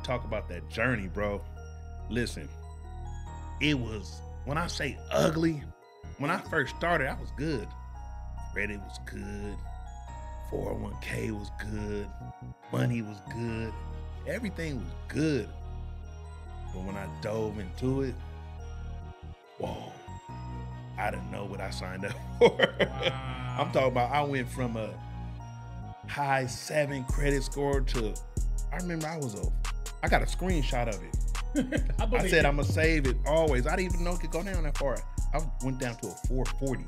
talk about that journey, bro. Listen, it was, when I say ugly, when I first started, I was good. Credit was good. 401k was good. Money was good. Everything was good. But when I dove into it, whoa, I didn't know what I signed up for. Wow. I'm talking about, I went from a high 7 credit score to, I remember I got a screenshot of it. I said, I'm gonna save it always. I didn't even know it could go down that far. I went down to a 440.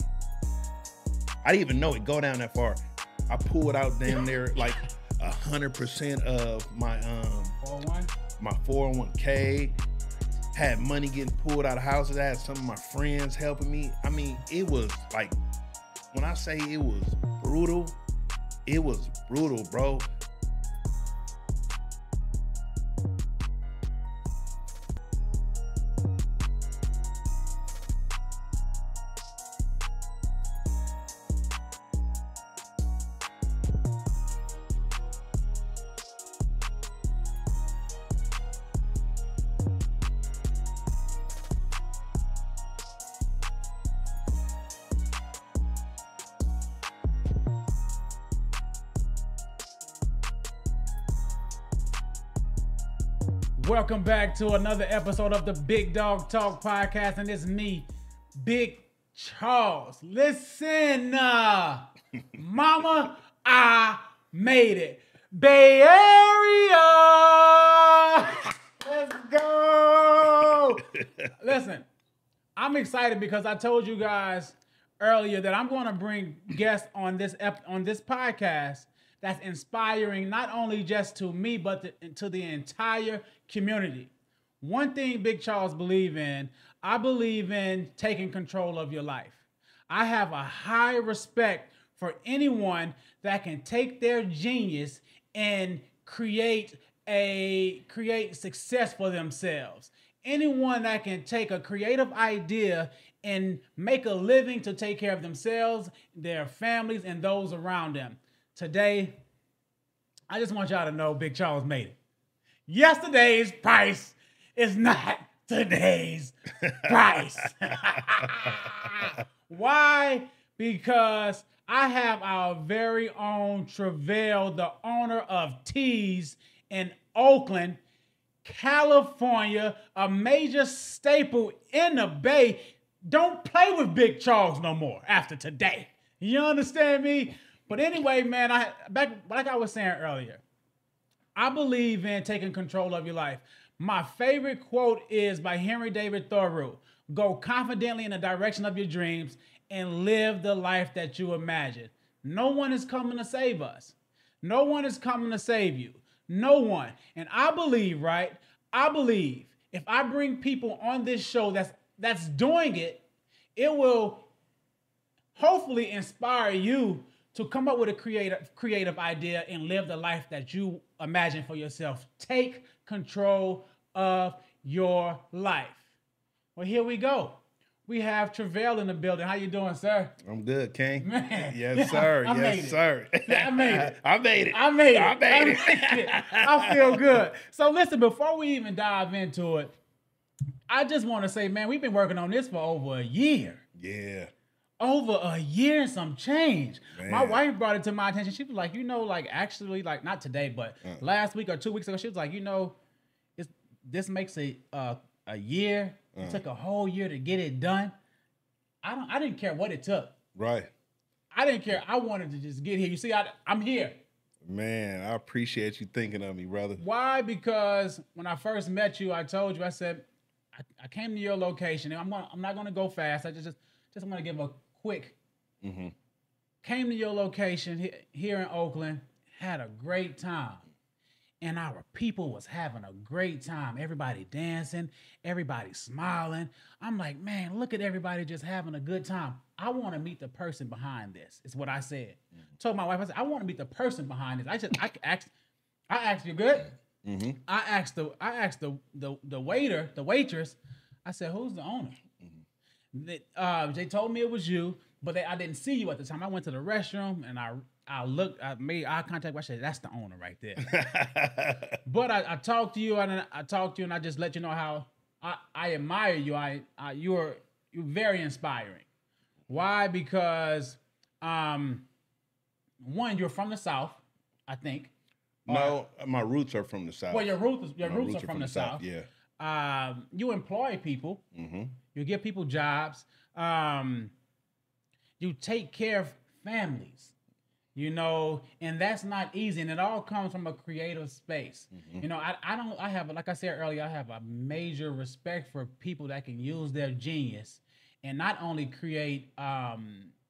I didn't even know it go down that far. I pulled out damn near like 100% of my 401k. Had money getting pulled out of houses. I had some of my friends helping me. I mean, it was like, when I say it was brutal, bro. Welcome back to another episode of the Big Dog Talk podcast, and it's me, Big Charles. Listen, mama, I made it. Bay Area! Let's go! Listen, I'm excited because I told you guys earlier that I'm going to bring guests on this podcast that's inspiring not only just to me, but to the entire community. One thing Big Charles believe in, I believe in taking control of your life. I have a high respect for anyone that can take their genius and create success for themselves. Anyone that can take a creative idea and make a living to take care of themselves, their families, and those around them. Today, I just want y'all to know Big Charles made it. Yesterday's price is not today's price. Why? Because I have our very own Travelle, the owner of Tease in Oakland, California, a major staple in the Bay. Don't play with Big Charles no more after today. You understand me? But anyway, man, like I was saying earlier, I believe in taking control of your life. My favorite quote is by Henry David Thoreau. Go confidently in the direction of your dreams and live the life that you imagine. No one is coming to save us. No one is coming to save you. No one. And I believe, right? I believe if I bring people on this show that's doing it, it will hopefully inspire you to come up with a creative idea and live the life that you imagine for yourself. Take control of your life. Well, here we go. We have Travelle in the building. How you doing, sir? I'm good, King. Man. Yes, sir. Yes, sir. I made it. I made it. I made it. I feel good. So listen, before we even dive into it, I just want to say, man, we've been working on this for over a year. Yeah. Over a year and some change. Man. My wife brought it to my attention. She was like, actually, not today, but last week or 2 weeks ago, she was like, this makes a year. It took a whole year to get it done. I didn't care what it took. Right. I didn't care. I wanted to just get here. You see, I'm here. Man, I appreciate you thinking of me, brother. Why? Because when I first met you, I told you, I said, I came to your location. And I'm not going to go fast. I just I'm going to give a quick. Came to your location here in Oakland, had a great time. And our people was having a great time. Everybody dancing, everybody smiling. I'm like, man, look at everybody just having a good time. I want to meet the person behind this, is what I said. Told my wife, I said, I want to meet the person behind this. I asked you good. I asked the waiter, the waitress, I said, who's the owner? They told me it was you, but I didn't see you at the time. I went to the restroom and I made eye contact. I said, "That's the owner right there." But I talked to you, and I just let you know how I admire you. You're very inspiring. Why? Because one, you're from the South, I think. No, my roots are from the South. Well, your roots are from the South. Yeah. You employ people. Mm-hmm. You give people jobs. You take care of families. And that's not easy. And it all comes from a creative space. Mm-hmm. I have, like I said earlier, I have a major respect for people that can use their genius and not only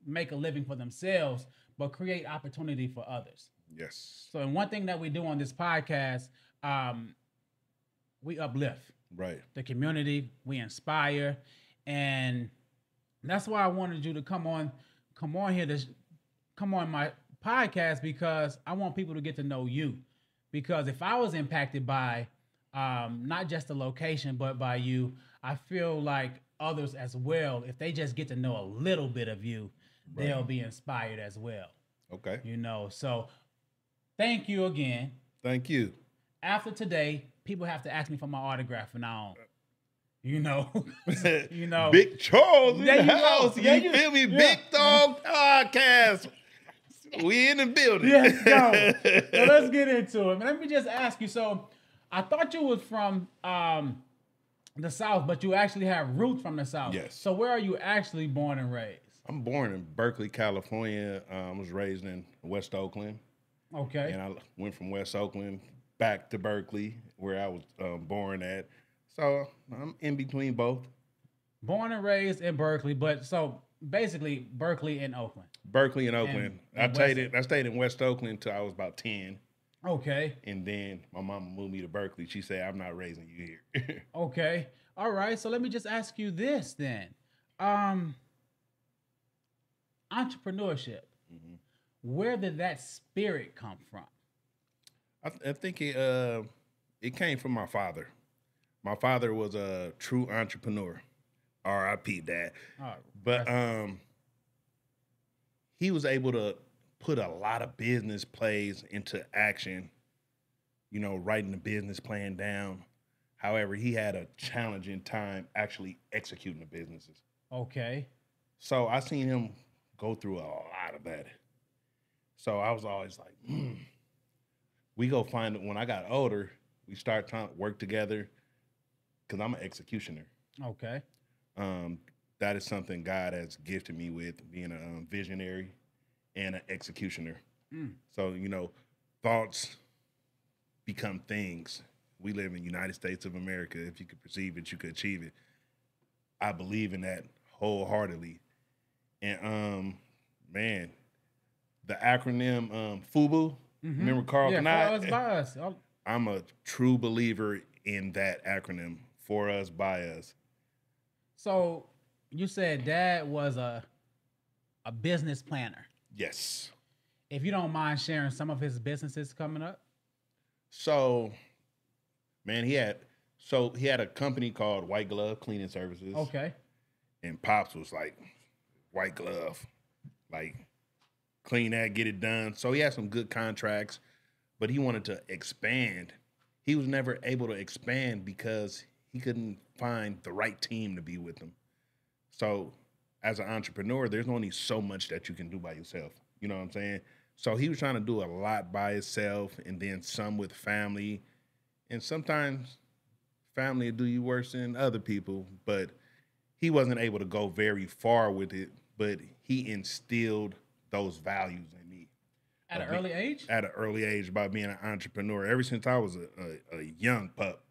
make a living for themselves, but create opportunity for others. Yes. So, and one thing that we do on this podcast, we uplift the community, we inspire, and that's why I wanted you to come on my podcast, because I want people to get to know you. Because if I was impacted by not just the location, but by you, I feel like others as well, if they just get to know a little bit of you, they'll be inspired as well. Okay. So thank you again. Thank you. After today, people have to ask me for my autograph from now on. Big Charles in the house. You feel me? Big Dog Podcast. We in the building. Let's go. So let's get into it. Let me just ask you. So I thought you was from the South, but you actually have roots from the South. Yes. So where are you actually born and raised? I'm born in Berkeley, California. I was raised in West Oakland. Okay. And I went from West Oakland back to Berkeley, where I was born at. So I'm in between both. Born and raised in Berkeley, but so basically Berkeley and Oakland. Berkeley and Oakland. I stayed in West Oakland until I was about 10. Okay. And then my mama moved me to Berkeley. She said, "I'm not raising you here." Okay. All right. So let me just ask you this then. Entrepreneurship. Mm-hmm. Where did that spirit come from? I think it came from my father. My father was a true entrepreneur. R.I.P. Dad. But he was able to put a lot of business plays into action, writing the business plan down. However, he had a challenging time actually executing the businesses. Okay. So I seen him go through a lot of that. So I was always like, we go find it. When I got older, we started trying to work together because I'm an executioner. Okay. That is something God has gifted me with, being a visionary and an executioner. So, thoughts become things. We live in the United States of America. If you could perceive it, you could achieve it. I believe in that wholeheartedly. And, the acronym FUBU, remember Carl Knight? For us, by us. I'm a true believer in that acronym, for us, by us. So you said Dad was a business planner. Yes. If you don't mind sharing some of his businesses coming up. So, man, he had a company called White Glove Cleaning Services. Okay. And Pops was like, white glove, like clean that, get it done. So he had some good contracts, but he wanted to expand. He was never able to expand because he couldn't find the right team to be with him. So as an entrepreneur, there's only so much that you can do by yourself. You know what I'm saying? So he was trying to do a lot by himself, and then some with family. And sometimes family will do you worse than other people, but he wasn't able to go very far with it, but he instilled those values in me. At an early age? At an early age, by being an entrepreneur, ever since I was a young pup.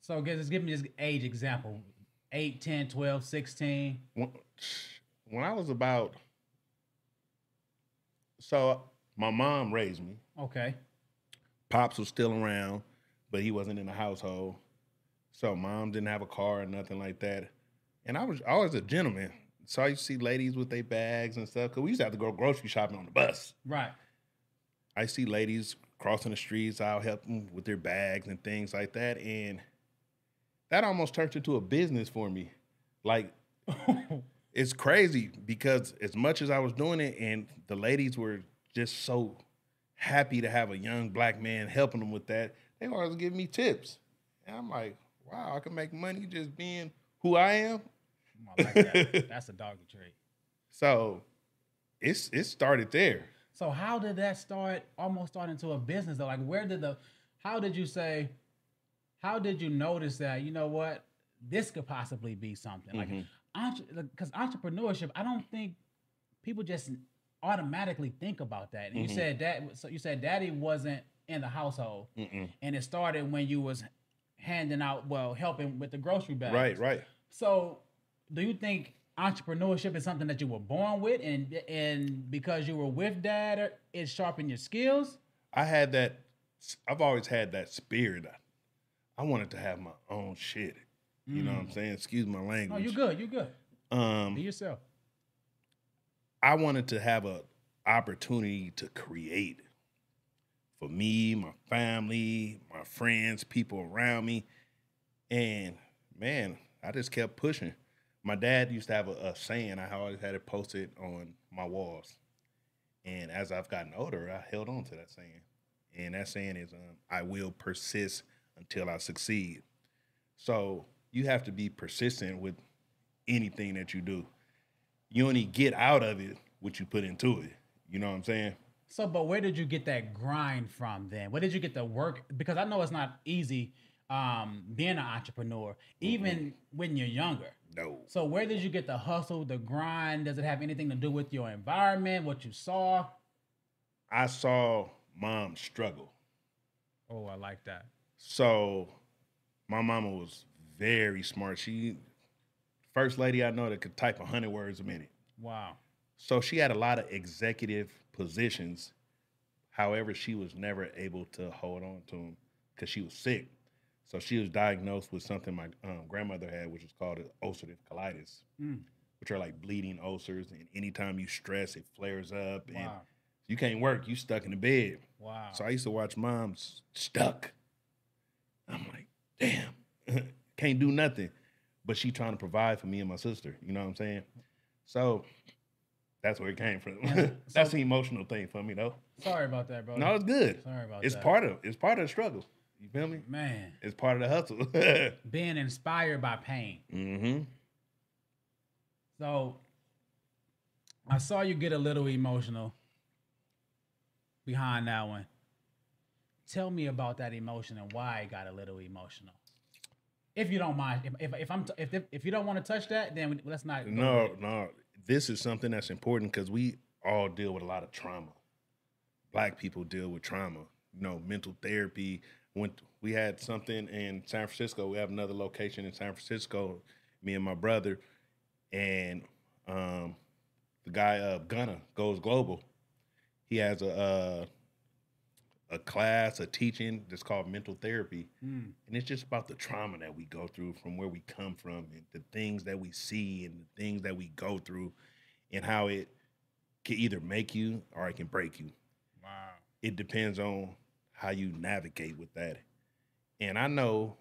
So just give me this age example. 8, 10, 12, 16. When I was about... So my mom raised me. Okay. Pops was still around, but he wasn't in the household. So mom didn't have a car or nothing like that. And I was always a gentleman. So I used to see ladies with their bags and stuff, because we used to have to go grocery shopping on the bus. Right. I see ladies crossing the streets. I'll help them with their bags and things like that. And that almost turned into a business for me. Like, it's crazy, because as much as I was doing it and the ladies were just so happy to have a young black man helping them with that. They always give me tips. And I'm like, wow, I can make money just being who I am. I like that. That's a doggy trait. So it started there. So how did that almost start into a business though? Like how did you notice that, you know what, this could possibly be something? Like, because entrepreneurship, I don't think people just automatically think about that. And you said daddy wasn't in the household, and it started when you was helping with the grocery bags. Right. So do you think entrepreneurship is something that you were born with, and because you were with dad, it sharpened your skills? I've always had that spirit. I wanted to have my own shit. You know what I'm saying? Excuse my language. No, you good. Be yourself. I wanted to have an opportunity to create for me, my family, my friends, people around me. And man, I just kept pushing. My dad used to have a saying. I always had it posted on my walls. And as I've gotten older, I held on to that saying. And that saying is, I will persist until I succeed. So you have to be persistent with anything that you do. You only get out of it what you put into it. You know what I'm saying? So, but where did you get that grind from then? Where did you get the work? Because I know it's not easy being an entrepreneur, even when you're younger. No. So where did you get the hustle, the grind? Does it have anything to do with your environment, what you saw? I saw mom struggle. Oh, I like that. So my mama was very smart. She first lady I know that could type 100 words a minute. Wow. So she had a lot of executive positions. However, she was never able to hold on to them because she was sick. So she was diagnosed with something my grandmother had, which is called ulcerative colitis, which are like bleeding ulcers. And anytime you stress, it flares up. Wow. And you can't work. You stuck in the bed. Wow. So I used to watch mom stuck. I'm like, damn, can't do nothing. But she trying to provide for me and my sister. You know what I'm saying? So that's where it came from. That's the emotional thing for me, though. Sorry about that, bro. No, it's good. Sorry about it's that. It's part of the struggle. You feel me? Man. It's part of the hustle. Being inspired by pain. Mm-hmm. So I saw you get a little emotional behind that one. Tell me about that emotion and why it got a little emotional. If you don't mind, if you don't want to touch that, then let's not. No. This is something that's important because we all deal with a lot of trauma. Black people deal with trauma. You know, mental therapy. When we had something in San Francisco, we have another location in San Francisco. Me and my brother, and the guy Gunna goes global. He has a class, a teaching that's called mental therapy. And it's just about the trauma that we go through from where we come from and the things that we see and the things that we go through and how it can either make you or it can break you. Wow. It depends on how you navigate with that. And I know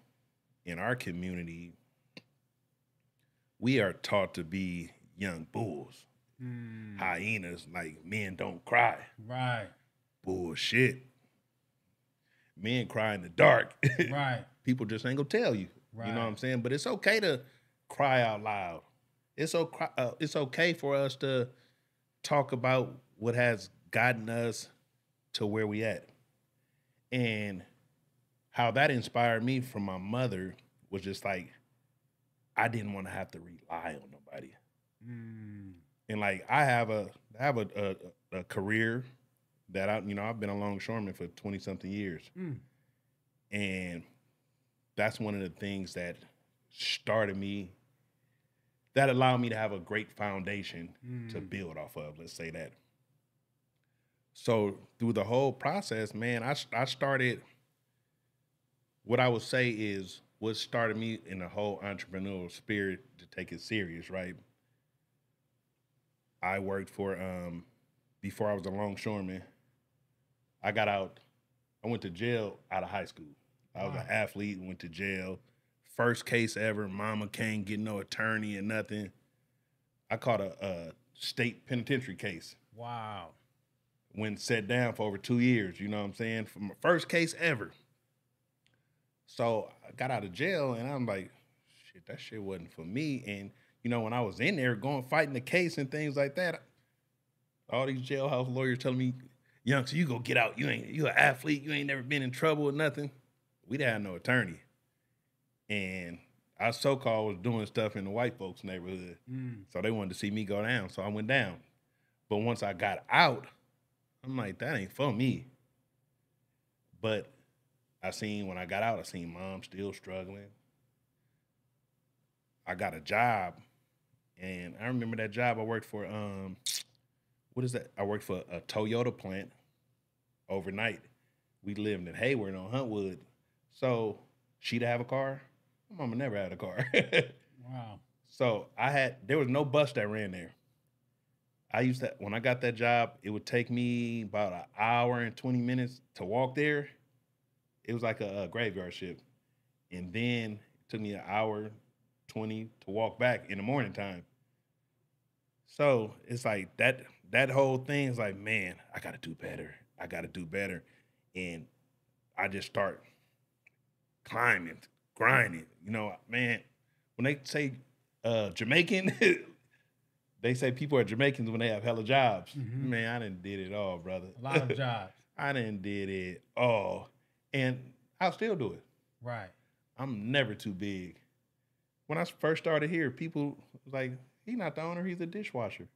in our community, we are taught to be young bulls, hyenas, like men don't cry. Right. Bullshit. Men cry in the dark. Right. People just ain't gonna tell you. Right. You know what I'm saying? But it's okay to cry out loud. It's okay for us to talk about what has gotten us to where we at. And how that inspired me from my mother was just like, I didn't want to have to rely on nobody. And like I have a career that I've been a longshoreman for 20 something years. And that's one of the things that started me, that allowed me to have a great foundation to build off of, let's say that. So through the whole process, man, I started, what I would say is what started me in the whole entrepreneurial spirit to take it serious, right? I worked for, before I was a longshoreman, I got out, I went to jail out of high school. I was an athlete, went to jail. First case ever, mama can't get no attorney and nothing. I caught a state penitentiary case. Wow. went sat down for over 2 years, you know what I'm saying? For my first case ever. So I got out of jail and I'm like, shit, that shit wasn't for me. And, you know, when I was in there going fighting the case and things like that, all these jailhouse lawyers telling me, young, so you go get out. You an athlete. You ain't never been in trouble or nothing. We didn't have no attorney. And I so-called was doing stuff in the white folks' neighborhood. So they wanted to see me go down. So I went down. But once I got out, I'm like, that ain't for me. But when I got out, I seen mom still struggling. I got a job. And I remember that job I worked for, what is that? I worked for a Toyota plant overnight. We lived in Hayward on Huntwood. So she'd have a car. My mama never had a car. Wow. So there was no bus that ran there. When I got that job, it would take me about an hour and 20 minutes to walk there. It was like a graveyard shift. And then it took me an hour 20 to walk back in the morning time. So it's like that whole thing is like, man, I got to do better. I got to do better. And I just start climbing, grinding. You know, man, when they say Jamaican, they say people are Jamaicans when they have hella jobs. Mm-hmm. Man, I done did it all, brother. A lot of jobs. I done did it all. And I'll still do it. Right. I'm never too big. When I first started here, people was like, he's not the owner, he's a dishwasher.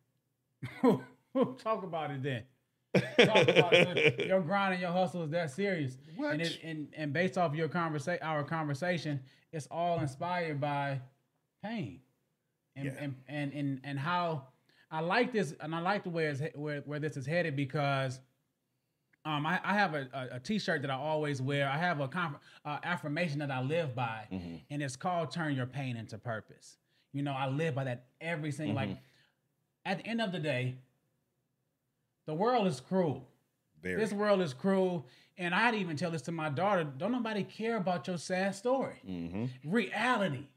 Talk about it then. Talk about it. Your grind and your hustle is that serious. What? And based off our conversation, it's all inspired by pain. And how I like this, and I like the way where this is headed, because I have a T-shirt that I always wear. I have a affirmation that I live by, and it's called "Turn Your Pain into Purpose." You know, I live by that every single. Like, at the end of the day, the world is cruel. This world is cruel, and I'd even tell this to my daughter: don't nobody care about your sad story. Reality.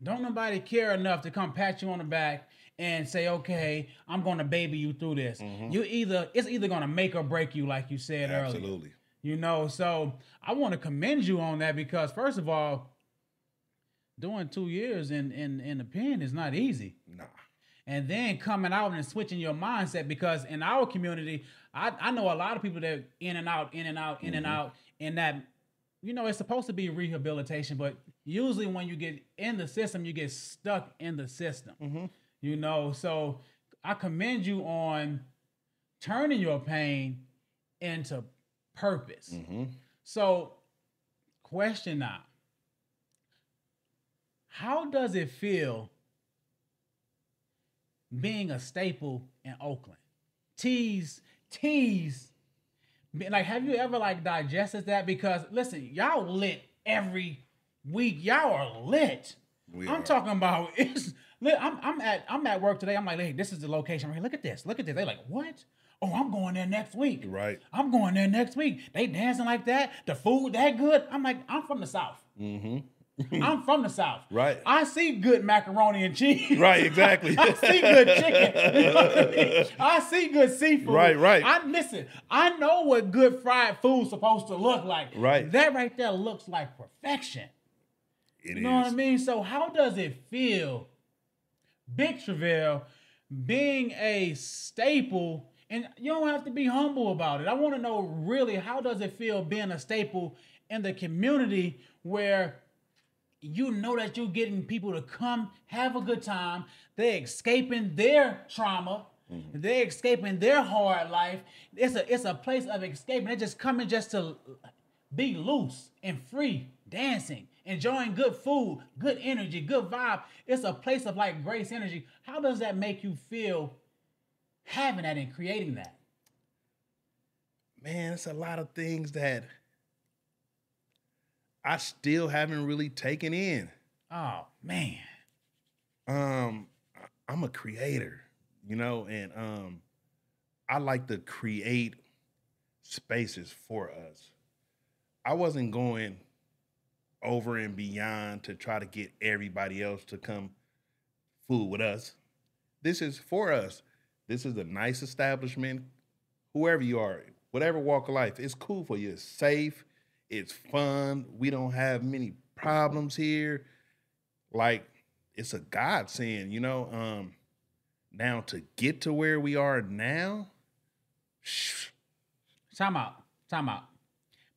Don't nobody care enough to come pat you on the back and say, okay, I'm going to baby you through this. It's either going to make or break you, like you said earlier. Absolutely. You know, so I want to commend you on that, because first of all, doing 2 years in the pen is not easy. Nah. And then coming out and switching your mindset, because in our community, I know a lot of people that in and out, and that, you know, it's supposed to be rehabilitation, but usually when you get in the system, you get stuck in the system. You know, so I commend you on turning your pain into purpose. So, question now. How does it feel being a staple in Oakland? Tease. Like, have you ever digested that? Because listen, y'all lit every week. Y'all are lit. I'm talking about it's lit. I'm at work today. I'm like, hey, this is the location right here. Look at this. They're like, what? Oh, I'm going there next week. Right. I'm going there next week. They dancing like that. The food that good. I'm like, I'm from the South. I'm from the South. Right. I see good macaroni and cheese. Right, exactly. I see good chicken. You know what I mean? I see good seafood. Right. I know what good fried food's supposed to look like. Right. That right there looks like perfection. You know what I mean? So how does it feel, Big Travelle, being a staple? And you don't have to be humble about it. I want to know really, how does it feel being a staple in the community where you know that you're getting people to come have a good time. They're escaping their trauma. They're escaping their hard life. It's a place of escape. They're just coming just to be loose and free, dancing, enjoying good food, good energy, good vibe. It's a place of grace energy. How does that make you feel having that and creating that? Man, it's a lot of things that I still haven't really taken in. Oh, man. I'm a creator, you know, and I like to create spaces for us. I wasn't going over and beyond to try to get everybody else to come fool with us. This is for us. This is a nice establishment. whoever you are, whatever walk of life, it's cool for you. It's safe. It's fun. We don't have many problems here. Like, it's a godsend, you know. Now to get to where we are now, Time out. Time out.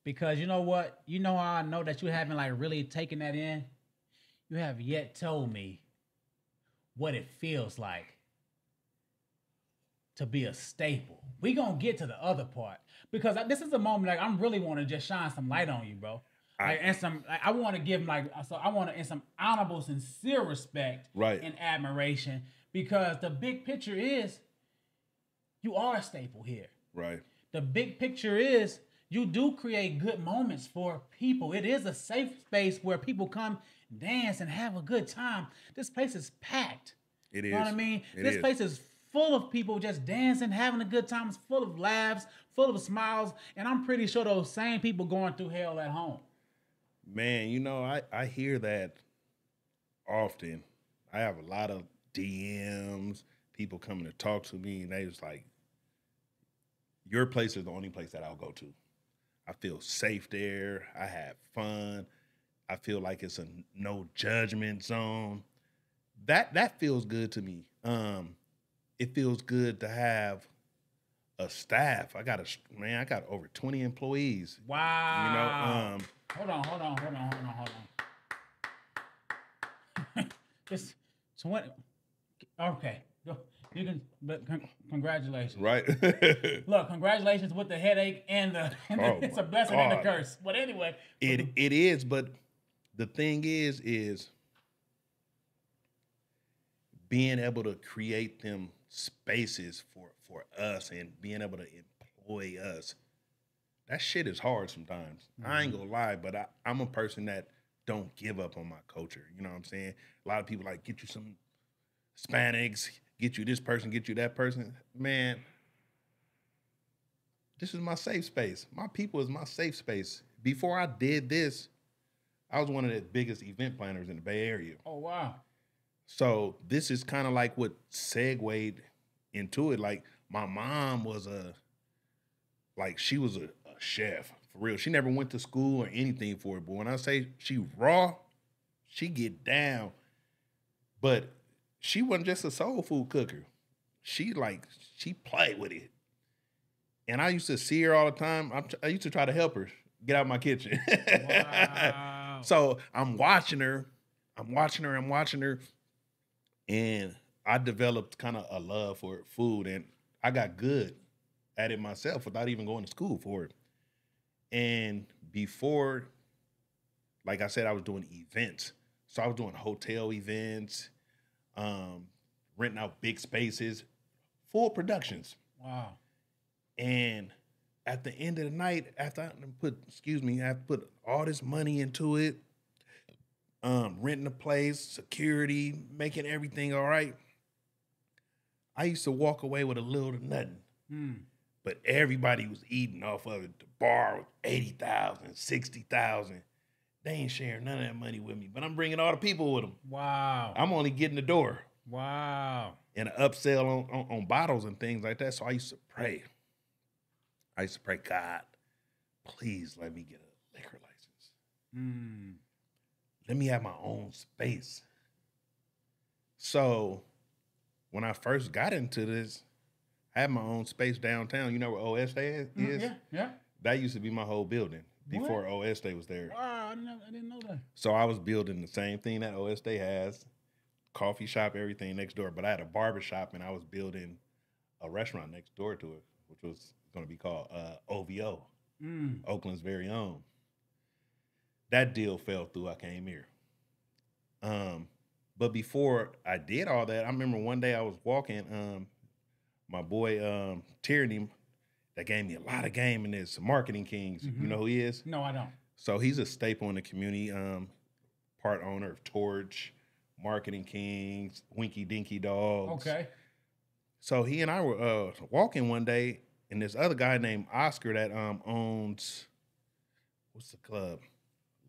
Because you know what? You know how I know that you haven't like really taken that in? You have yet told me what it feels like to be a staple. We gonna get to the other part because this is a moment like I'm really want to just shine some light on you, bro. I want to give I want to in some honorable, sincere respect, right, and admiration because the big picture is you are a staple here. Right. The big picture is you do create good moments for people. It is a safe space where people come dance and have a good time. This place is packed. It is. You know what I mean? This place is full of people just dancing, having a good time. It's full of laughs, full of smiles. And I'm pretty sure those same people going through hell at home. Man, you know, I hear that often. I have a lot of DMs, people coming to talk to me, and they was like, your place is the only place that I'll go to. I feel safe there. I have fun. I feel like it's a no judgment zone. That feels good to me. It feels good to have a staff. I got over 20 employees. Wow. You know, Hold on. Just 20. Okay. You can, but congratulations. Right. Look, congratulations with the headache and it's a blessing and a curse. But anyway. It is, but the thing is being able to create them spaces for us and being able to employ us. That shit is hard sometimes. Mm-hmm. I ain't gonna lie, but I'm a person that don't give up on my culture. You know what I'm saying? A lot of people like, get you some Hispanics, get you this person, get you that person. Man, this is my safe space. My people is my safe space. Before I did this, I was one of the biggest event planners in the Bay Area. Oh, wow. So this is kind of like what segued into it. Like, my mom was she was a chef, for real. She never went to school or anything for it. But when I say she raw, she get down. But she wasn't just a soul food cooker. She played with it. And I used to see her all the time. I used to try to help her get out of my kitchen. Wow. So I'm watching her. And I developed kind of a love for food. And I got good at it myself without even going to school for it. And before, like I said, I was doing events. So I was doing hotel events, renting out big spaces, full productions. Wow. And at the end of the night, after I put all this money into it, renting a place, security, making everything all right, I used to walk away with a little to nothing. But everybody was eating off of it. The bar was 80,000, 60,000. They ain't sharing none of that money with me, but I'm bringing all the people with them. Wow. I'm only getting the door. Wow. And an upsell on bottles and things like that. So I used to pray. God, please let me get a liquor license. Let me have my own space. So when I first got into this, I had my own space downtown. You know where OS Day is? Yeah. That used to be my whole building before OS Day was there. Wow, I didn't know that. So I was building the same thing that OS Day has, coffee shop, everything next door. But I had a barber shop, and I was building a restaurant next door to it, which was going to be called OVO, Oakland's very own. That deal fell through. I came here. But before I did all that, I remember one day I was walking, my boy Tierney, that gave me a lot of game in this, Marketing Kings. You know who he is? No, I don't. So he's a staple in the community, part owner of Torch, Marketing Kings, Winky Dinky Dogs. Okay. So he and I were walking one day, and this other guy named Oscar that owns, what's the club?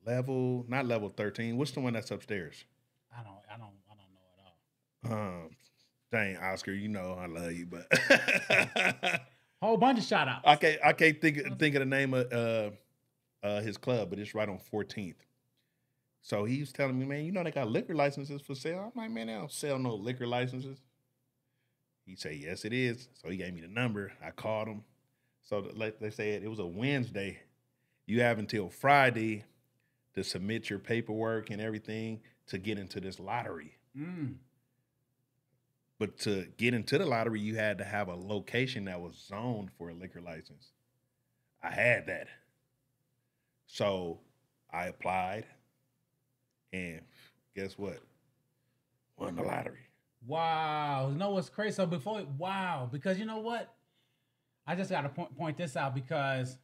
Not level 13. What's the one that's upstairs? I don't know at all. Dang, Oscar, you know I love you, but Whole bunch of shout outs. I can't think of the name of his club, but it's right on 14th. So he was telling me, man, you know they got liquor licenses for sale. I'm like, man, they don't sell no liquor licenses. He said, yes, it is. So he gave me the number. I called him. So like they said, it was a Wednesday. You have until Friday to submit your paperwork and everything to get into this lottery. But to get into the lottery, you had to have a location that was zoned for a liquor license. I had that. So I applied, and guess what? Won the lottery. Wow. You know what's crazy? So because you know what? I just got to point this out because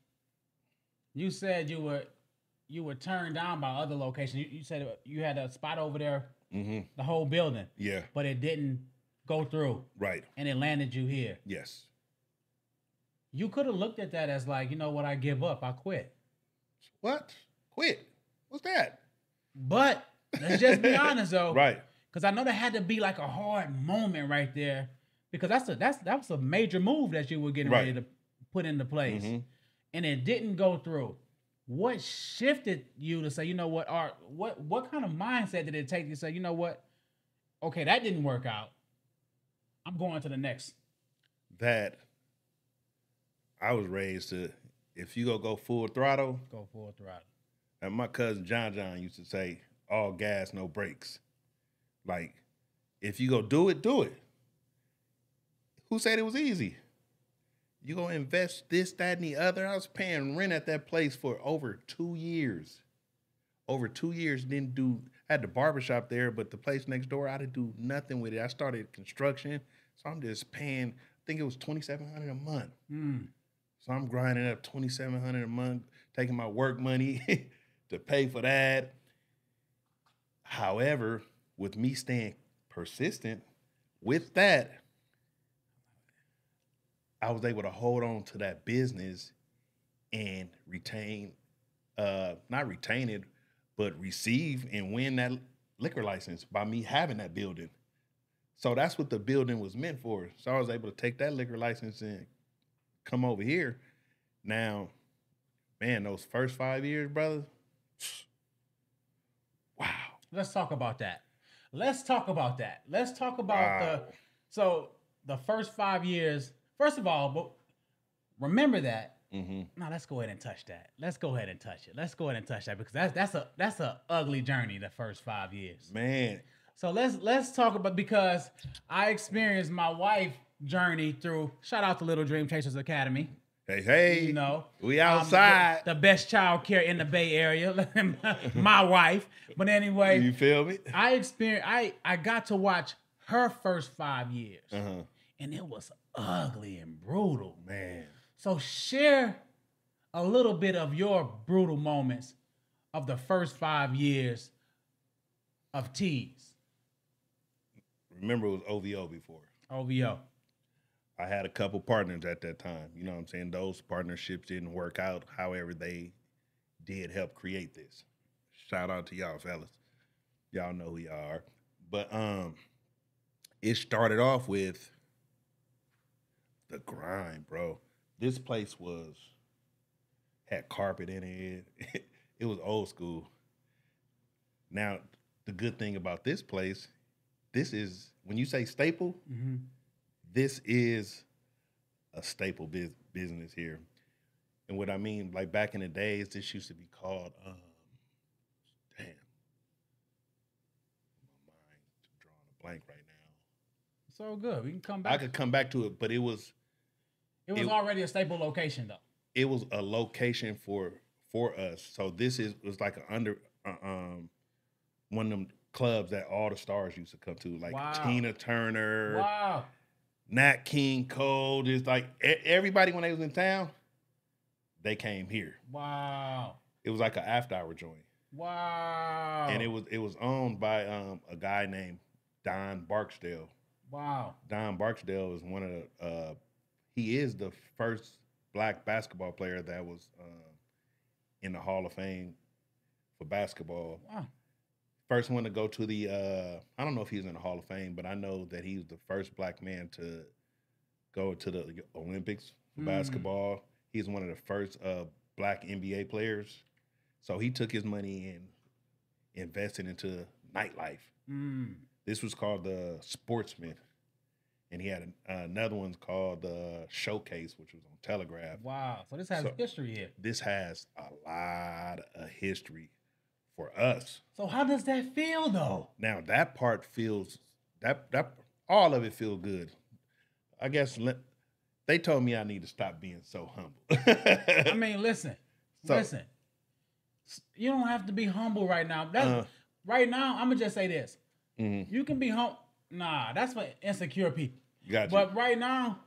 you said you were turned down by other locations. You said you had a spot over there, the whole building. Yeah. But it didn't go through. Right. And it landed you here. Yes. You could have looked at that as like, you know what, I give up. I quit. What? Quit? What's that? But let's just be honest though. Right. Because I know there had to be like a hard moment right there. Because that was a major move that you were getting ready to put into place. And it didn't go through. What shifted you to say, you know what, Art, what kind of mindset did it take to say, you know what? Okay, that didn't work out. I'm going to the next. That I was raised to, if you go full throttle. Go full throttle. And my cousin John used to say, all gas, no brakes. Like, if you go do it, do it. Who said it was easy? You gonna invest this, that, and the other. I was paying rent at that place for over 2 years. Over 2 years, I had the barbershop there, but the place next door, I didn't do nothing with it. I started construction, so I'm just paying, I think it was $2,700 a month. So I'm grinding up $2,700 a month, taking my work money to pay for that. However, with me staying persistent with that, I was able to hold on to that business and not retain it, but receive and win that liquor license by me having that building. So that's what the building was meant for. So I was able to take that liquor license and come over here. Now, man, those first 5 years, brother, wow. Let's talk about that. Let's talk about the first 5 years. First of all, but remember that. Now let's go ahead and touch that. Let's go ahead and touch it. Because that's a ugly journey. The first 5 years, man. So let's talk about, because I experienced my wife journey through. Shout out to Little Dream Chasers Academy. Hey, you know, we outside. The best child care in the Bay Area. My wife. But anyway, you feel me? I got to watch her first 5 years, and it was ugly and brutal, man. So share a little bit of your brutal moments of the first 5 years of Tease. Remember, it was OVO before. OVO. I had a couple partners at that time. You know what I'm saying? Those partnerships didn't work out. However, they did help create this. Shout out to y'all, fellas. Y'all know who y'all are. But it started off with the grind, bro. This place had carpet in it. It was old school. Now, the good thing about this place, this is, when you say staple, this is a staple business here. And what I mean, like back in the days, this used to be called, damn. My mind's drawing a blank right now. It's all good. We can come back. I could come back to it, but it was already a staple location, though. It was a location for us. So this was like one of them clubs that all the stars used to come to, like Tina Turner, Nat King Cole. Just like everybody, when they was in town, they came here. Wow. It was like an after-hour joint. Wow. And it was owned by a guy named Don Barksdale. Wow. Don Barksdale is one of the he is the first black basketball player that was in the Hall of Fame for basketball. Wow. First one to go to the, I don't know if he's in the Hall of Fame, but I know that he was the first black man to go to the Olympics for basketball. He's one of the first black NBA players. So he took his money and invested into nightlife. This was called the Sportsman. And he had another one called the Showcase, which was on Telegraph. Wow. So this has history here. This has a lot of history for us. So how does that feel, though? Now, that part feels, that all of it feels good. I guess they told me I need to stop being so humble. I mean, listen. You don't have to be humble right now. Right now, I'm going to just say this. You can be humble. Nah, that's for insecure people. Gotcha. But right now,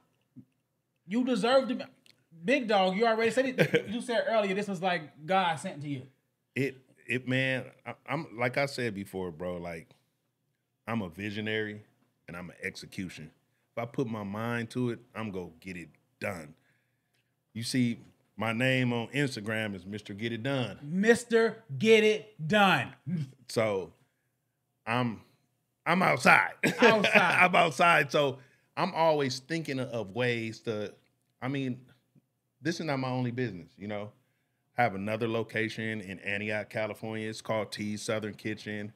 you deserve to be. Big dog, you already said it. You said earlier, this was like God sent to you. Man, I'm like I said before, bro, like I'm a visionary and I'm an execution. If I put my mind to it, I'm going to get it done. You see, my name on Instagram is Mr. Get It Done. Mr. Get It Done. So I'm outside. I'm outside. So I'm always thinking of ways to, I mean, this is not my only business, you know. I have another location in Antioch, California. It's called Tease Southern Kitchen.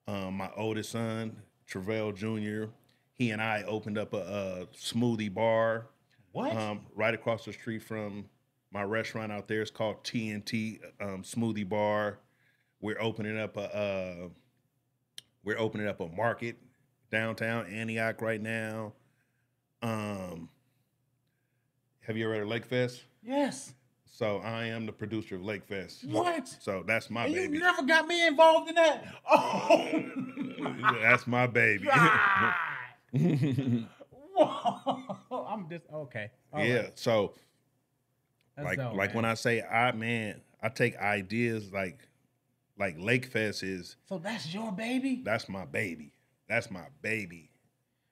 My oldest son, Travelle Jr., he and I opened up a smoothie bar. What? Right across the street from my restaurant out there. It's called T&T Smoothie Bar. We're opening up a market downtown Antioch right now. Have you ever heard of Lake Fest? Yes. So I am the producer of Lake Fest. What? So that's my and baby. You never got me involved in that. Oh, that's my baby. Whoa. I'm just okay. All right. So That's dope, like man. when I say I take ideas like Lake Fest is. So that's your baby? That's my baby. That's my baby.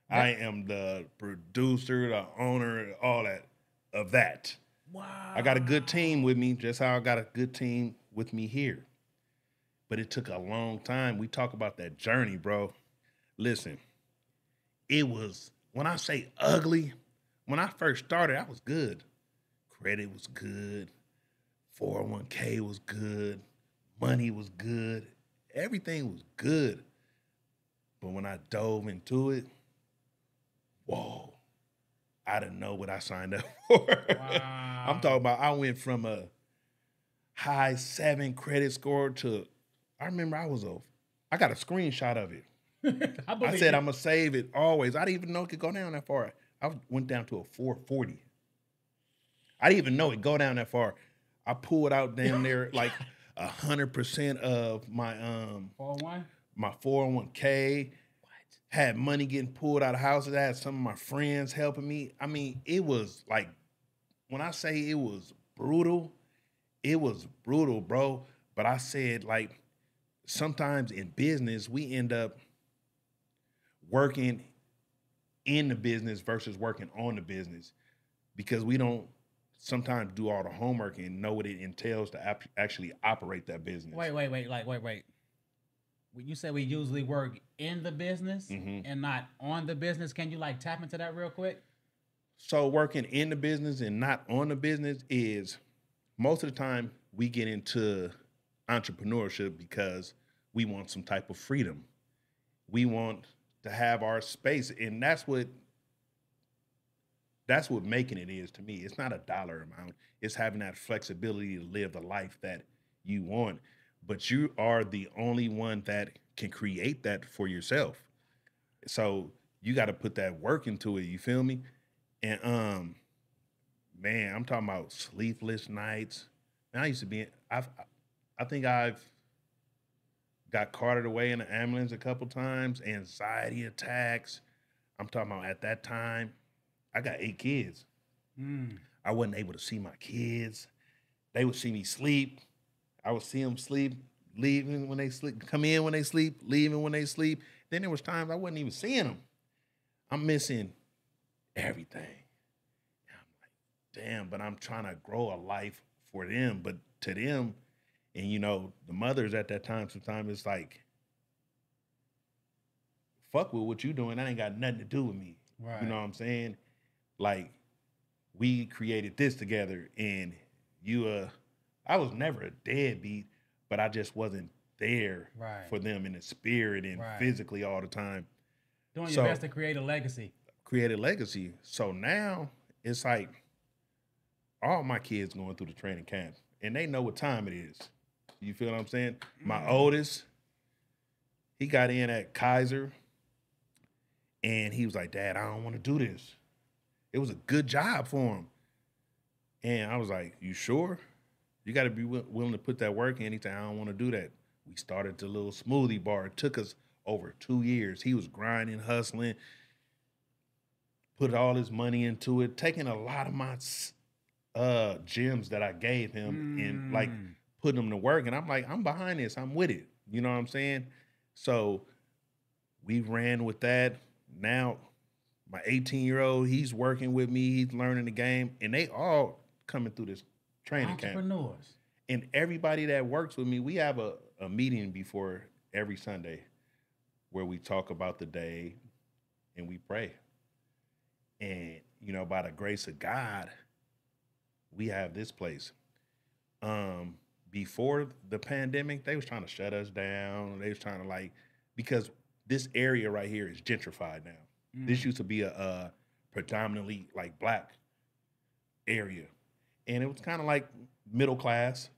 I am the producer, the owner, all that of that. Wow. I got a good team with me, just how I got a good team with me here. But it took a long time. We talk about that journey, bro. Listen, it was, when I say ugly, when I first started, I was good. Credit was good. 401k was good. Money was good. Everything was good. But when I dove into it, whoa, I didn't know what I signed up for. Wow. I'm talking about I went from a high 7 credit score to, I remember I got a screenshot of it. I said I'm going to save it always. I didn't even know it could go down that far. I went down to a 440. I didn't even know it go down that far. I pulled out damn near like 100% of my 401? My 401k. Had money getting pulled out of houses. I had some of my friends helping me. I mean, it was like, when I say it was brutal, bro. But I said, like, sometimes in business, we end up working in the business versus working on the business because we don't sometimes do all the homework and know what it entails to actually operate that business. Wait. You said we usually work in the business and not on the business. Can you like tap into that real quick? So working in the business and not on the business is most of the time we get into entrepreneurship because we want some type of freedom. We want to have our space, and that's what making it is to me. It's not a dollar amount. It's having that flexibility to live the life that you want. But you are the only one that can create that for yourself. So you got to put that work into it. You feel me? And man, I'm talking about sleepless nights. Man, I used to be. I think I've got carted away in an ambulance a couple times. Anxiety attacks. I'm talking about at that time, I got 8 kids. I wasn't able to see my kids. They would see me sleep. I would see them sleep, leaving when they sleep, come in when they sleep, leaving when they sleep. Then there was times I wasn't even seeing them. I'm missing everything. And I'm like, damn, but I'm trying to grow a life for them. But to them, and you know, the mothers at that time, sometimes it's like, fuck with what you doing. That ain't got nothing to do with me. Right. You know what I'm saying? Like, we created this together, and I was never a deadbeat, but I just wasn't there for them in the spirit and physically all the time. Doing your best to create a legacy. So now it's like all my kids going through the training camp, and they know what time it is. You feel what I'm saying? My oldest, he got in at Kaiser, and he was like, Dad, I don't want to do this. It was a good job for him. And I was like, you sure? You got to be willing to put that work in. He said, I don't want to do that. We started the little smoothie bar. It took us over 2 years. He was grinding, hustling, put all his money into it, taking a lot of my gems that I gave him and like putting them to work. And I'm like, I'm behind this. I'm with it. You know what I'm saying? So we ran with that. Now my 18-year-old, he's working with me. He's learning the game. And they all coming through this training camp. Entrepreneurs. And everybody that works with me, we have a meeting before every Sunday where we talk about the day and we pray. And, you know, by the grace of God, we have this place. Before the pandemic, they was trying to shut us down. They was trying to because this area right here is gentrified now. This used to be a predominantly like Black area. And it was kind of like middle class.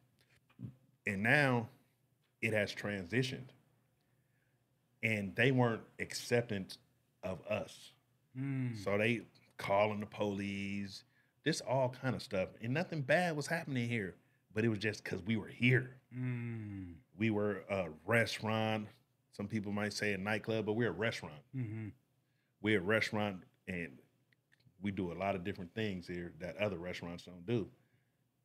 And now it has transitioned. And they weren't acceptant of us. So they calling the police, this all kind of stuff. And nothing bad was happening here. But it was just because we were here. We were a restaurant. Some people might say a nightclub, but we're a restaurant. We're a restaurant, and we do a lot of different things here that other restaurants don't do.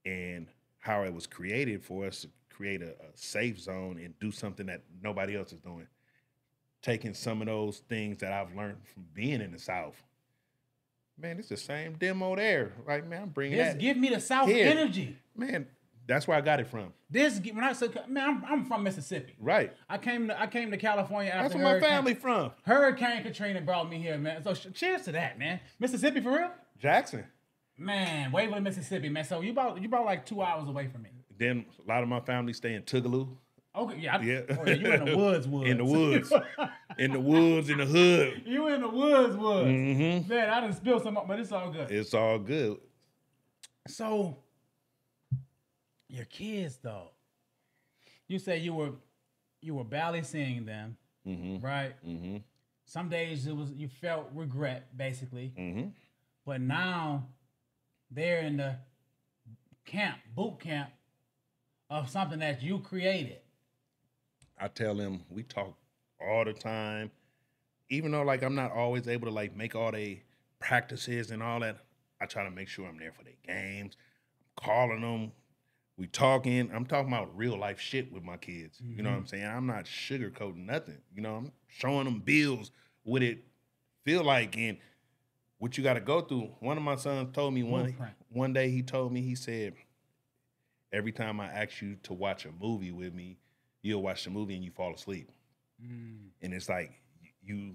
And how it was created for us to create a safe zone and do something that nobody else is doing. Taking some of those things that I've learned from being in the South. Man, it's the same demo there. Like, man, I'm bringing that. Give me the South here. energy. Man, that's where I got it from. I'm from Mississippi. Right. I came to California after That's where my family from. Hurricane Katrina brought me here, man. So cheers to that, man. Mississippi for real? Jackson. Man, Waverly, Mississippi, man. So you about like 2 hours away from me. Then a lot of my family stay in Tougaloo. Okay, yeah. You in the woods. In the woods. In the woods, in the hood. You in the woods. Man, I done spilled some up, but it's all good. It's all good. So, your kids, though. You say you were barely seeing them, right? Some days you felt regret, basically. But now they're in the boot camp of something that you created. I tell them, we talk all the time. Even though I'm not always able to make all their practices and all that, I try to make sure I'm there for their games. I'm calling them. We talking. I'm talking about real life shit with my kids. You know what I'm saying? I'm not sugarcoating nothing. You know, I'm showing them bills what it feel like and what you got to go through. One of my sons told me one day, he said, every time I ask you to watch a movie with me, you'll watch the movie and you fall asleep. And it's like you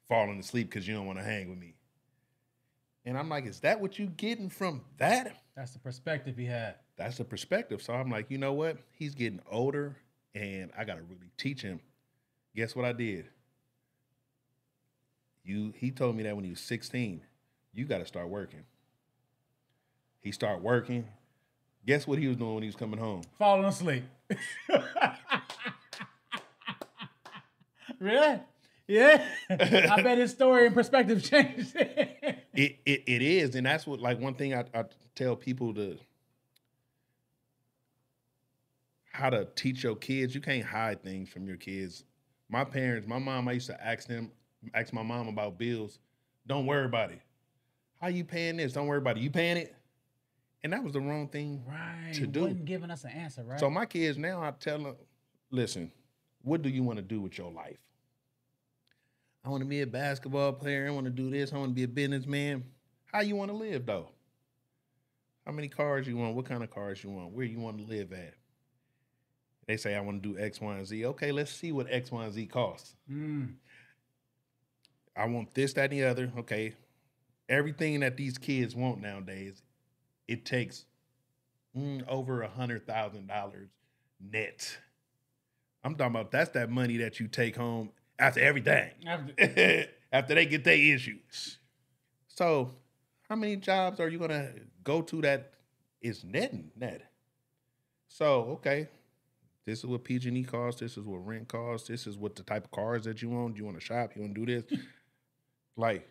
falling asleep because you don't want to hang with me. And I'm like, is that what you getting from that? That's the perspective he had. That's the perspective. So I'm like, you know what? He's getting older and I got to really teach him. Guess what I did? He told me that when he was 16, you got to start working. He started working. Guess what he was doing when he was coming home? Falling asleep. Really? Yeah. I bet his story and perspective changed. It is. And that's what, one thing I tell people how to teach your kids. You can't hide things from your kids. My mom, I used to ask my mom about bills. Don't worry about it. How you paying this? Don't worry about it. You paying it? And that was the wrong thing to do. Wasn't giving us an answer, right? So my kids now, I tell them, listen, what do you want to do with your life? I want to be a basketball player. I want to do this. I want to be a businessman. How you want to live, though? How many cars you want? What kind of cars you want? Where you want to live at? They say, I want to do X, Y, and Z. Okay, let's see what X, Y, and Z costs. I want this, that, and the other. Okay, everything that these kids want nowadays, it takes over $100,000 net. I'm talking about that's that money that you take home after everything, after they get their issues. So, how many jobs are you gonna go to that is net? So, okay, this is what PG&E costs. This is what rent costs. This is what the type of cars that you want. You want to shop? You want to do this? Like,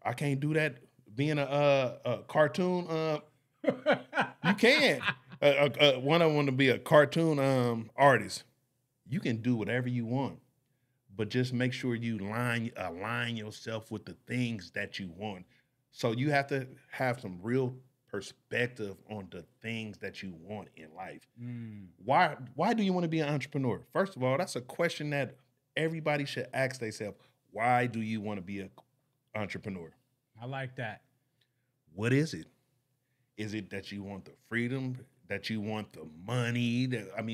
I can't do that being a cartoon. You can. One of them want to be a cartoon artist. You can do whatever you want, but just make sure you align yourself with the things that you want. So you have to have some real perspective on the things that you want in life. Why do you want to be an entrepreneur? First of all, that's a question that everybody should ask themselves. Why do you want to be an entrepreneur? I like that. What is it? Is it that you want the freedom, that you want the money?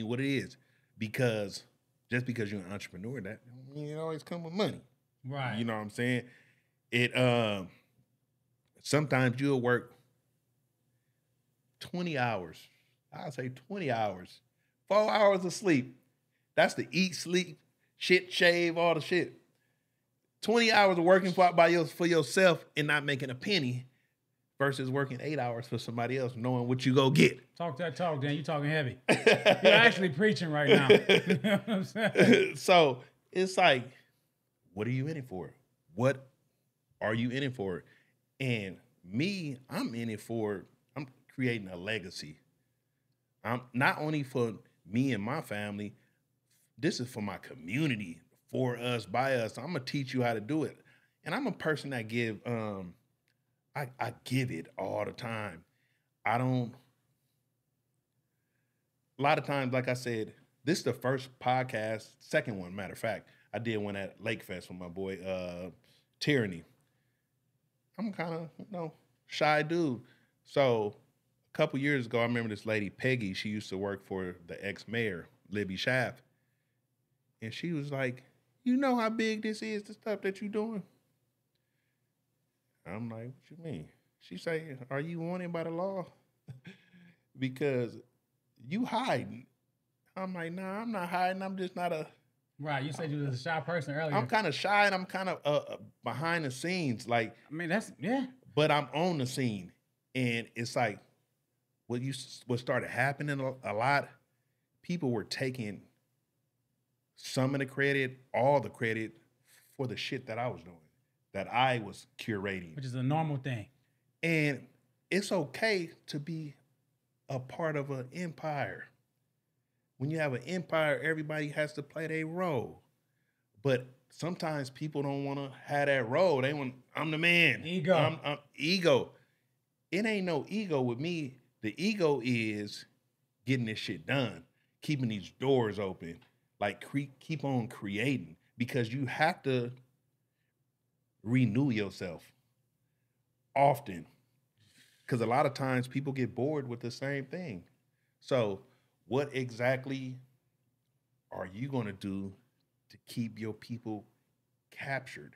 What it is? Because just because you're an entrepreneur, that don't mean it always come with money. Right. You know what I'm saying? It sometimes you'll work 20 hours. I'll say 20 hours. 4 hours of sleep. That's the eat, sleep, shit, shave, all the shit. 20 hours of working for yourself and not making a penny versus working 8 hours for somebody else, knowing what you go get. Talk that talk, Dan. You talking heavy. You're actually preaching right now. You know what I'm saying? So it's like, what are you in it for? What are you in it for? And me, I'm in it for, I'm creating a legacy. I'm not only for me and my family, this is for my community, for us, by us. I'm gonna teach you how to do it. And I'm a person that give, I give it all the time. I don't, a lot of times, like I said, this is the first podcast, second one, matter of fact. I did one at Lake Fest with my boy, Tyranny. I'm kind of, shy dude. So a couple years ago, I remember this lady, Peggy, she used to work for the ex-mayor, Libby Schaff. And she was like, you know how big this is, the stuff that you doing? I'm like, what you mean? She say, are you wanted by the law? Because you hiding. I'm like, nah, I'm not hiding. I'm just not a... Right, you said you was a shy person earlier. I'm kind of shy and I'm kind of behind the scenes. Like, that's, yeah. But I'm on the scene. And it's like, what started happening a lot, people were taking some of the credit, all the credit for the shit that I was doing, that I was curating. Which is a normal thing. And it's okay to be a part of an empire. When you have an empire, everybody has to play their role. But sometimes people don't want to have that role. They want, I'm the man. Ego. I'm ego. It ain't no ego with me. The ego is getting this shit done, keeping these doors open, like keep on creating, because you have to renew yourself often. Because a lot of times people get bored with the same thing. So what exactly are you going to do to keep your people captured?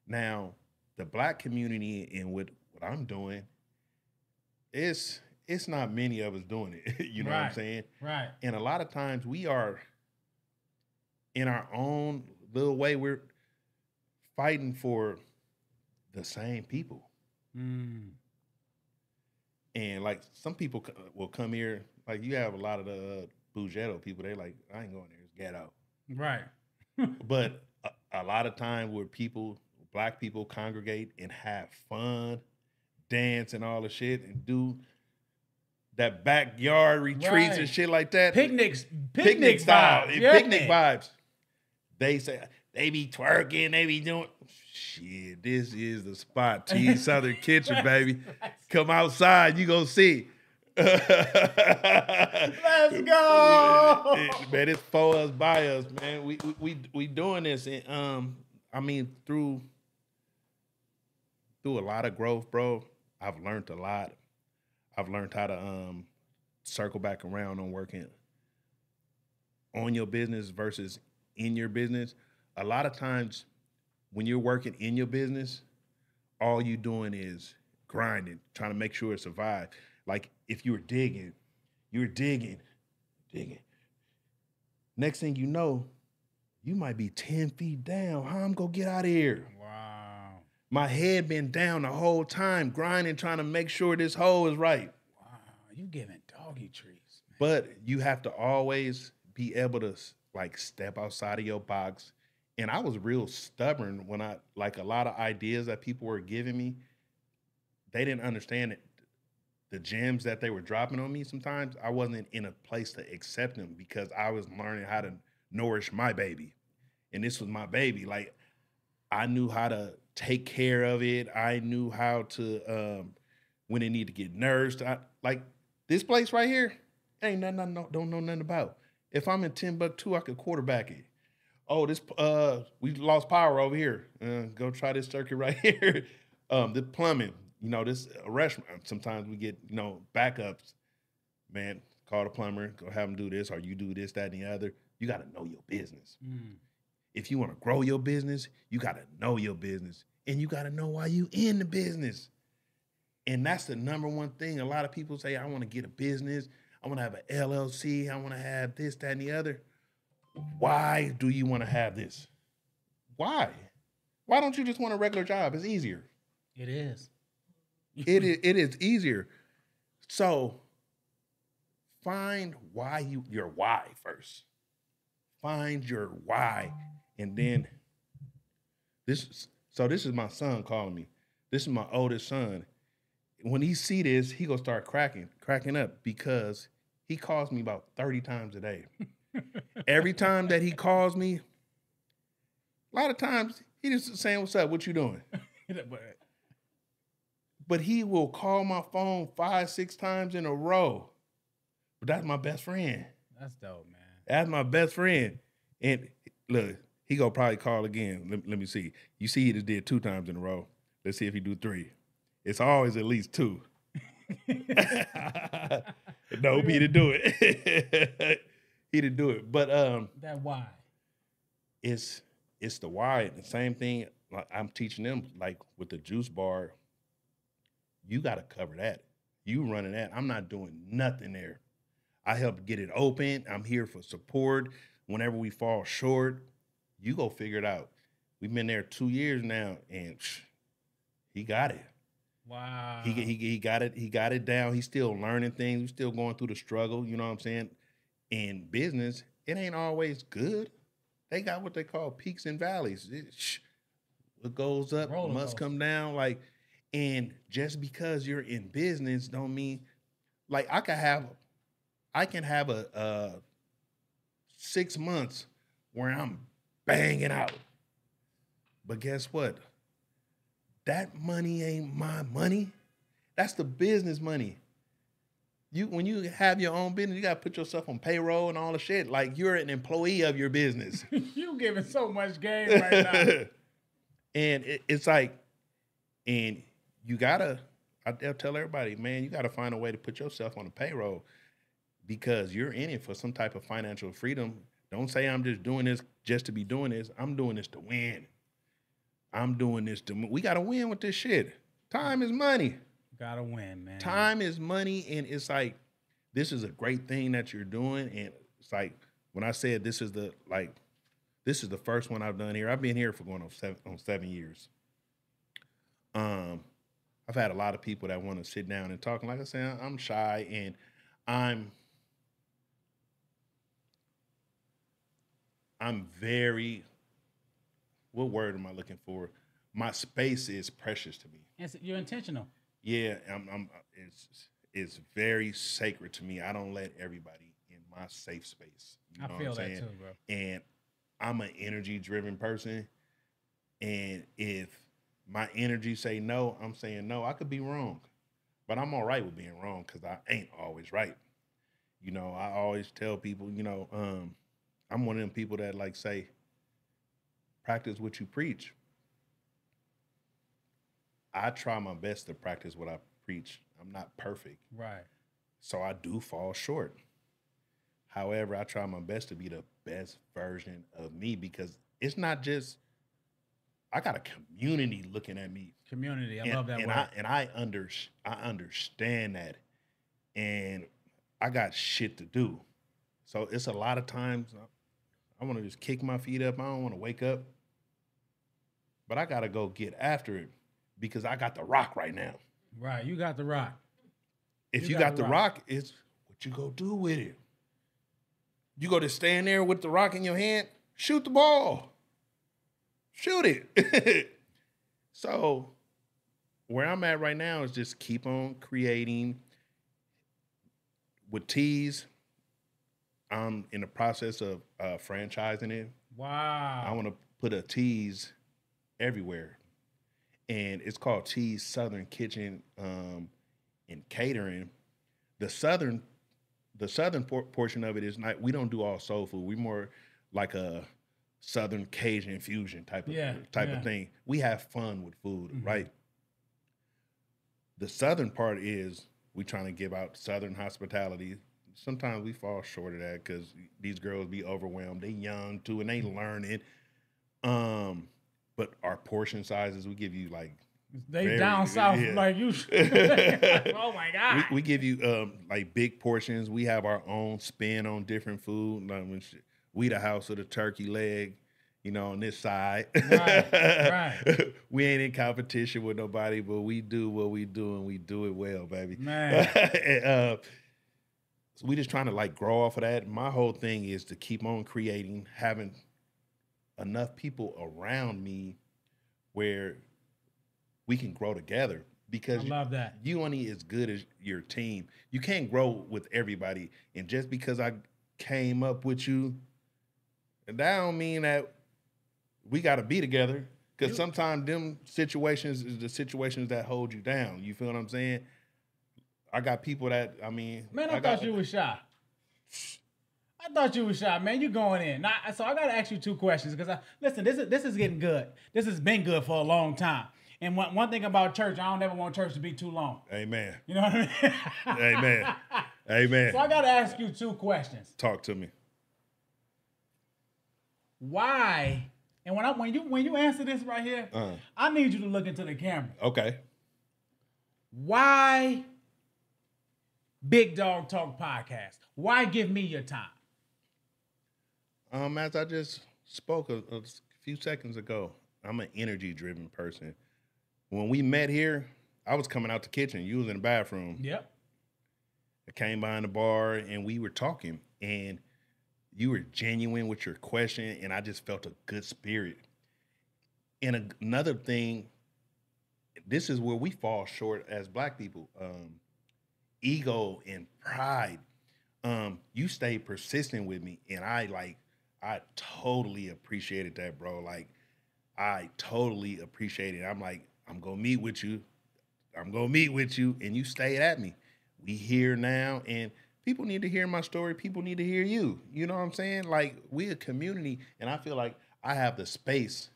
Now, the Black community and what I'm doing, it's not many of us doing it. You know what I'm saying? Right. And a lot of times we are, in our own little way, we're fighting for the same people. And like some people will come here, like you have a lot of the Bougetto people, they like, I ain't going there, it's ghetto. Right. But a lot of time where Black people congregate and have fun, dance and all the shit, and do that backyard retreats and shit like that. Picnic style. Picnic vibes. They say, they be twerking, they be doing, shit, this is the spot. Tease Southern Kitchen, baby. Come outside, you gonna see. Let's go. Man, it's for us, by us, man. We doing this, and through a lot of growth, bro. I've learned a lot. I've learned how to circle back around on working on your business versus in your business. A lot of times when you're working in your business, all you doing is grinding, trying to make sure it survives. Like if you were digging, digging. Next thing you know, you might be 10 feet down. How I'm gonna get out of here? Wow. My head been down the whole time, grinding, trying to make sure this hole is right. Wow. You giving doggy trees. Man. But you have to always be able to like step outside of your box. And I was real stubborn when I like a lot of ideas that people were giving me. They didn't understand it. The gems that they were dropping on me sometimes, I wasn't in a place to accept them because I was learning how to nourish my baby. And this was my baby. Like I knew how to take care of it. I knew how to when it need to get nursed. Like this place right here, ain't nothing I don't know nothing about. If I'm in Timbuktu, I could quarterback it. Oh, this we lost power over here. Go try this circuit right here. The plumbing, this a restaurant. Sometimes we get, backups. Man, call the plumber, go have them do this, or you do this, that, and the other. You got to know your business. If you want to grow your business, you got to know your business. And you got to know why you in the business. And that's the number one thing. A lot of people say, I want to get a business. I want to have an LLC. I want to have this, that, and the other. Why do you want to have this? Why? Why don't you just want a regular job? It's easier. It is. It is easier. So find your why first. Find your why. And then this is my son calling me. This is my oldest son. When he see this, he gonna start cracking up because he calls me about 30 times a day. Every time that he calls me, a lot of times he just saying, "What's up? What you doing?" But he will call my phone 5-6 times in a row. But that's my best friend. That's dope, man. That's my best friend. And look, he gonna probably call again. Let me see. You see, he just did 2 times in a row. Let's see if he do 3. It's always at least 2. No, he didn't do it. He didn't do it. But that why? It's the why. The same thing like I'm teaching them, like with the juice bar. You got to cover that. You running that. I'm not doing nothing there. I help get it open. I'm here for support. Whenever we fall short, you go figure it out. We've been there 2 years now, and he got it. Wow. He got it. He got it down. He's still learning things. He's still going through the struggle. You know what I'm saying? In business, it ain't always good. They got what they call peaks and valleys. It goes up, it must come down. Like, and just because you're in business don't mean, like, I can have a 6 months where I'm banging out. But guess what? That money ain't my money. That's the business money. When you have your own business, you got to put yourself on payroll and all the shit. Like you're an employee of your business. You giving so much game right now. And it's like, and you gotta, I'll tell everybody, man, you gotta find a way to put yourself on the payroll because you're in it for some type of financial freedom. Don't say I'm just doing this just to be doing this. I'm doing this to win. I'm doing this we gotta win with this shit. Time is money. Gotta win, man. Time is money, and it's like, this is a great thing that you're doing, and it's like, when I said this is the first one I've done here. I've been here for going on 7 years. I've had a lot of people that want to sit down and talk. And like I said, I'm shy, and I'm very, what word am I looking for? My space is precious to me. You're intentional. Yeah, it's very sacred to me. I don't let everybody in my safe space. You know I feel what I'm that saying? too, bro. And I'm an energy-driven person. And if my energy say no, I'm saying no. I could be wrong. But I'm all right with being wrong because I ain't always right. I always tell people, I'm one of them people that like say, practice what you preach. I try my best to practice what I preach. I'm not perfect. Right. So I do fall short. However, I try my best to be the best version of me because it's not just I got a community looking at me. Community. I love that word. I understand that. And I got shit to do. So it's a lot of times I want to just kick my feet up. I don't want to wake up. But I got to go get after it because I got the rock right now. Right. You got the rock. If you got the rock, it's what you go do with it. You go to stand there with the rock in your hand, shoot the ball. Shoot it. So where I'm at right now is just keep on creating. With Tease, I'm in the process of franchising it. Wow. I want to put a Tease everywhere. And it's called Tease Southern Kitchen and Catering. The southern portion of it is not, we don't do all soul food. We more like a Southern Cajun fusion type of thing. We have fun with food, right? The southern part is we trying to give out Southern hospitality. Sometimes we fall short of that because these girls be overwhelmed. They young too, and they learning. But our portion sizes, we give you like down south like you. Oh my God. We give you like big portions. We have our own spin on different food. We the house of the turkey leg, on this side. Right. We ain't in competition with nobody, but we do what we do and we do it well, baby. Man. So we just trying to like grow off of that. My whole thing is to keep on creating, having enough people around me where we can grow together. Because I love that. You only as good as your team. You can't grow with everybody. And just because I came up with you, that don't mean that we got to be together. Because sometimes them situations is the situations that hold you down. You feel what I'm saying? I got people that, Man, I thought you was shy. I thought you was shy, man. You going in. So I got to ask you two questions because, listen, this is getting good. This has been good for a long time. And one thing about church, I don't ever want church to be too long. Amen. You know what I mean? Amen. Amen. So I got to ask you two questions. Talk to me. Why? And when you answer this right here, I need you to look into the camera. Okay. Why Big Dog Talk Podcast? Why give me your time? As I just spoke a few seconds ago, I'm an energy-driven person. When we met here, I was coming out the kitchen. You was in the bathroom. Yep. I came by in the bar, and we were talking, and you were genuine with your question, and I just felt a good spirit. And another thing, this is where we fall short as Black people. Ego and pride. You stayed persistent with me, and I totally appreciated that, bro. Like, I totally appreciate it. I'm like, I'm gonna meet with you. And you stayed at me. We here now, and people need to hear my story. People need to hear you. You know what I'm saying? Like, we a community, and I feel like I have the space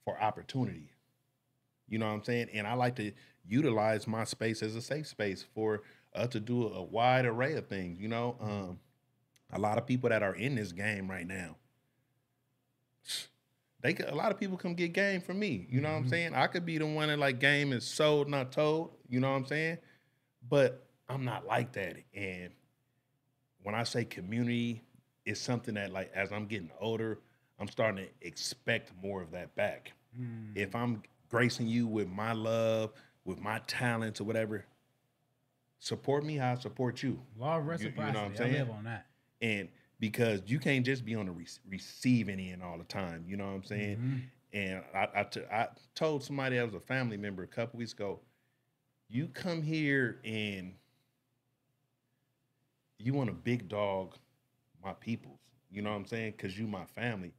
for opportunity. You know what I'm saying? And I like to utilize my space as a safe space for us to do a wide array of things. A lot of people that are in this game right now, a lot of people come get game from me. You know what I'm saying? I could be the one that like game is sold, not told. You know what I'm saying? But I'm not like that. And when I say community, it's something that, like, as I'm getting older, I'm starting to expect more of that back. If I'm gracing you with my love, with my talents or whatever, support me how I support you. Law of reciprocity. You know what I'm saying? I live on that. And because you can't just be on the receiving end all the time. You know what I'm saying? And I told somebody that was a family member a couple weeks ago, you come here and you want to big dog my peoples. You know what I'm saying? Because you my family.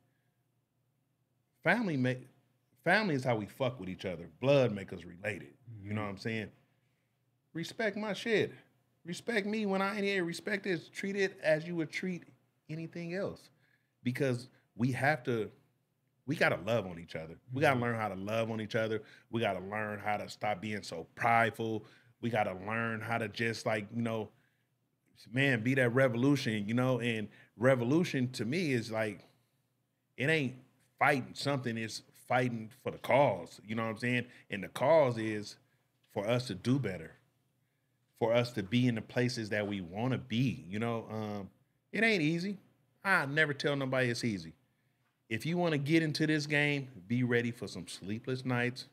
Family is how we fuck with each other. Blood make us related. You know what I'm saying? Respect my shit. Respect me when I ain't here. Respect is treat it as you would treat anything else. Because we gotta love on each other. We gotta learn how to love on each other. We gotta learn how to stop being so prideful. We gotta learn how to just be that revolution, and revolution to me is like, it ain't fighting something, it's fighting for the cause. You know what I'm saying? And the cause is for us to do better, for us to be in the places that we want to be. You know, it ain't easy. I never tell nobody it's easy. If you want to get into this game, be ready for some sleepless nights.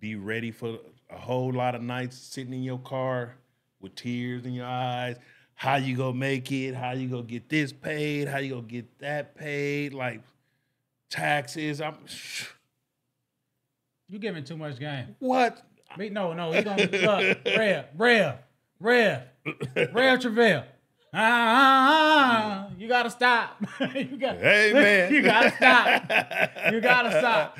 Be ready for a whole lot of nights sitting in your car with tears in your eyes. How you gonna make it? How you gonna get this paid? How you gonna get that paid? Like taxes. You giving too much game. What? No. You gonna look, Rev Travelle. You gotta stop. Hey man, you gotta stop. You gotta stop.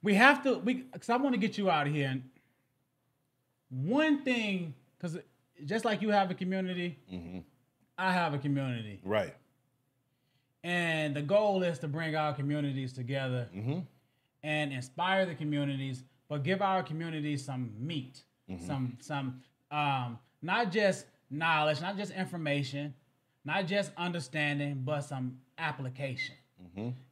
We have to. Because I want to get you out of here. And one thing, because just like you have a community, I have a community. Right. And the goal is to bring our communities together and inspire the communities, but give our communities some meat, some not just knowledge, not just information, not just understanding, but some application.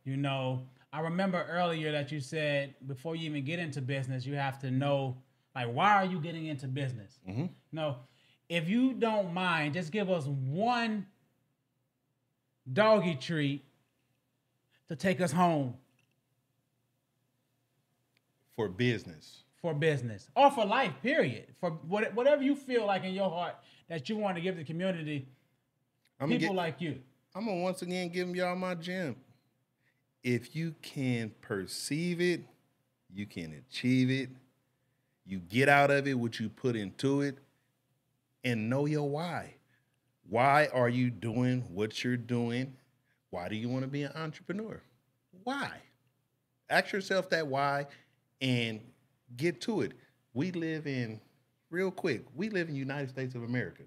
You know, I remember earlier that you said before you even get into business, you have to know, like, why are you getting into business? No, if you don't mind, just give us one doggy treat to take us home. For business. For business. Or for life, period. For whatever you feel like in your heart that you want to give the community, people like you. I'm going to once again give y'all my gem. If you can perceive it, you can achieve it. You get out of it what you put into it, and know your why. Why are you doing what you're doing? Why do you want to be an entrepreneur? Why? Ask yourself that why and get to it. We live in the United States of America.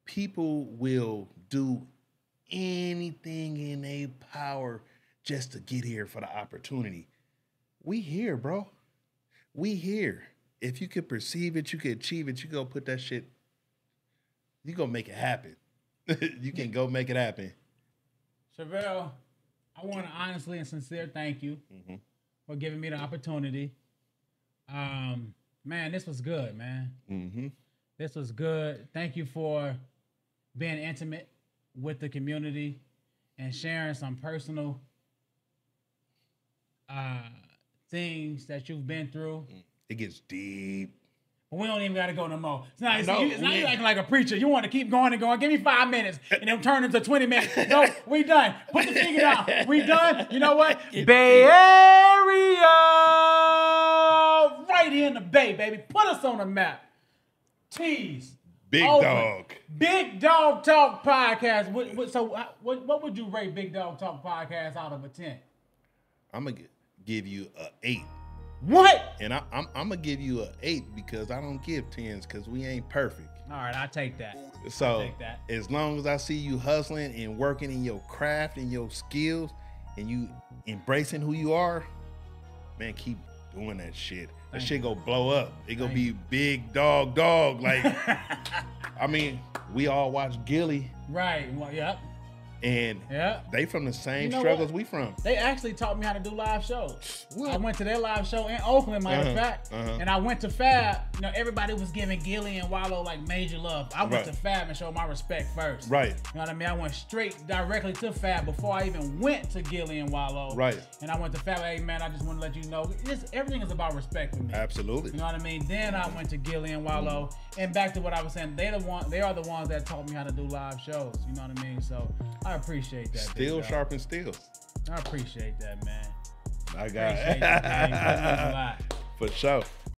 People will do anything in their power just to get here for the opportunity. We here, bro. We here. If you could perceive it, you could achieve it, you go put that shit, you go make it happen. You can go make it happen. Travelle, I want to honestly and sincere thank you for giving me the opportunity. Man, this was good, man. This was good. Thank you for being intimate with the community and sharing some personal things that you've been through. It gets deep. But we don't even got to go no more. It's not you acting like a preacher. You want to keep going and going. Give me 5 minutes and then turn into 20 minutes. No, we done. Put the finger down. We done. You know what? Bay Area. Right here in the Bay, baby. Put us on the map. Tease. Big Oakland. Dog. Big Dog Talk Podcast. What would you rate Big Dog Talk Podcast out of a 10? I'm going to give you an 8. What? And I'm gonna give you an 8 because I don't give 10s because we ain't perfect. All right, I'll take that. So as long as I see you hustling and working in your craft and your skills and you embracing who you are, man, keep doing that shit. That shit go blow up. It gonna be big dog. Like, I mean, we all watch Gilly. Right. Well, yep. And they from the same struggles we from. They actually taught me how to do live shows. What? I went to their live show in Oakland, matter of fact. And I went to Fab. You know, everybody was giving Gilly and Wallow like major love. I went to Fab and showed my respect first. Right. You know what I mean? I went directly to Fab before I even went to Gilly and Wallow. Right. And I went to Fab. Hey man, I just want to let you know, everything is about respect for me. Absolutely. You know what I mean? Then I went to Gilly and Wallow. And back to what I was saying, they are the ones that taught me how to do live shows. You know what I mean? So I appreciate that. Still sharp and still. I appreciate that, man. I got it. For sure.